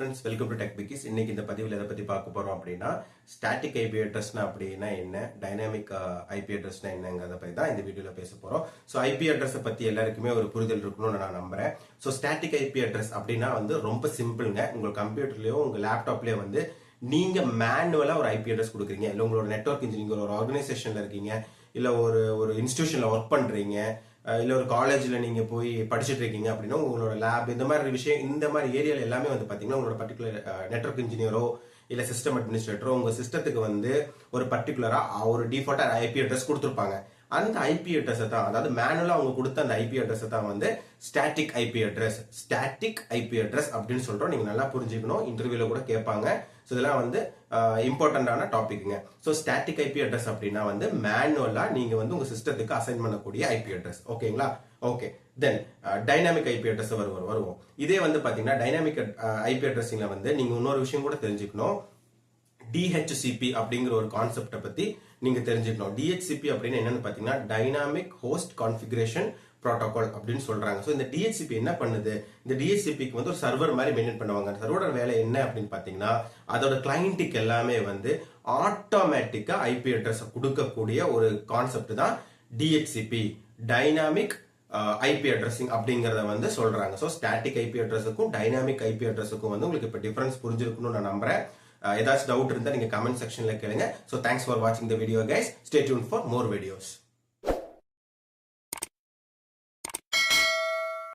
Friends, welcome to tech Bikis. இன்னைக்கு இந்த பதிவில் எதை பத்தி பார்க்க போறோம் அப்படின்னா, ஸ்டாட்டிக் ஐபி அட்ரஸ்னா அப்படின்னா என்ன, டைனாமிக் ஐபி அட்ரஸ்னா என்னங்கிறத பத்தி தான் இந்த வீடியோல பேச போறோம். ஸோ ஐபி அட்ரஸ் பத்தி எல்லாருக்குமே ஒரு புரிதல் இருக்கணும்னு நான் நம்புறேன். ஸோ ஸ்டாட்டிக் ஐபி அட்ரஸ் அப்படின்னா ரொம்ப சிம்பிள்ங்க. உங்க கம்ப்யூட்டர்லயோ உங்க லேப்டாப்லயோ நீங்க மேனுவலா ஒரு ஐபி அட்ரஸ் கொடுக்குறீங்க, இல்ல உங்களோட நெட்வொர்க் இன்ஜினியர் ஒரு ஆர்கனைசேஷன்ல இருக்கீங்க, இல்ல ஒரு ஒரு இன்ஸ்டிடியூஷன்ல ஒர்க் பண்றீங்க, இல்ல ஒரு காலேஜ்ல நீங்க போய் படிச்சுட்டு இருக்கீங்க அப்படின்னா உங்களோட லேப் இந்த மாதிரி விஷயம், இந்த மாதிரி ஏரியால எல்லாமே பாத்தீங்கன்னா உங்களோட பர்டிகுலர் நெட்வொர்க் இன்ஜினியரோ இல்ல சிஸ்டம் அட்மினிஸ்ட்ரேட்டரோ உங்க சிஸ்டத்துக்கு ஒரு பர்டிகுலரா ஒரு டிஃபால்ட்டா ஐபி அட்ரஸ் கொடுத்துருப்பாங்க. அந்த ஐபி அட்ரஸ் தான், அதாவது மேனுவலா அவங்க கொடுத்த அந்த ஐபி அட்ரஸ் தான் static IP address. Static IP address அப்படின்னு சொல்றோம். நீங்க நல்லா புரிஞ்சுக்கணும், இன்டர்வியூல கூட கேட்பாங்க. ஸோ இதெல்லாம் இம்பார்ட்டன்டான டாபிக்ங்க. ஸோ ஸ்டாட்டிக் ஐபி அட்ரஸ் அப்படின்னா மேனுவலா நீங்க உங்க சிஸ்டத்துக்கு அசைன் பண்ணக்கூடிய ஐபி அட்ரஸ். ஓகேங்களா? ஓகே. தென் டைனாமிக் ஐபி அட்ரஸ் வருவோம். இதே பாத்தீங்கன்னா டைனாமிக் ஐபி அட்ரஸிங்ல நீங்க இன்னொரு விஷயம் கூட தெரிஞ்சுக்கணும். டிஹெச்சிபி அப்படிங்கிற ஒரு கான்செப்டை பத்தி நீங்க தெரிஞ்சுக்கணும். டிஹெச்சிபி அப்படின்னு என்னன்னு பாத்தீங்கன்னா டைனாமிக் ஹோஸ்ட் கான்ஃபிகரேஷன் புரோட்டோகால் அப்படின்னு சொல்றாங்க. ஸோ இந்த டிஹெச்சிபி என்ன பண்ணுது, இந்த டிஹெச்சிபிக்கு ஒரு சர்வர் மாதிரி மெயின்டைன் பண்ணுவாங்க. சர்வரோட வேலை என்ன அப்படின்னு பாத்தீங்கன்னா, அதோட கிளைண்ட்டுக்கு எல்லாமே ஆட்டோமேட்டிக்கா ஐபி அட்ரஸ் கொடுக்கக்கூடிய ஒரு கான்செப்ட் தான் டிஹெச்சிபி, டைனாமிக் ஐபி அட்ரஸிங் அப்படிங்கறத சொல்றாங்க. ஸோ ஸ்டாட்டிக் ஐபி அட்ரஸுக்கும் டைனாமிக் ஐபி அட்ரஸுக்கும் உங்களுக்கு இப்ப டிஃபரன்ஸ் புரிஞ்சிருக்கணும்னு நான் நம்புறேன். ஏதாச்சும் டவுட் இருந்தா நீங்க கமெண்ட் செக்ஷன்ல கேளுங்க. ஸோ தேங்க்ஸ் ஃபார் வாட்சிங் the video guys. Stay tune for more videos.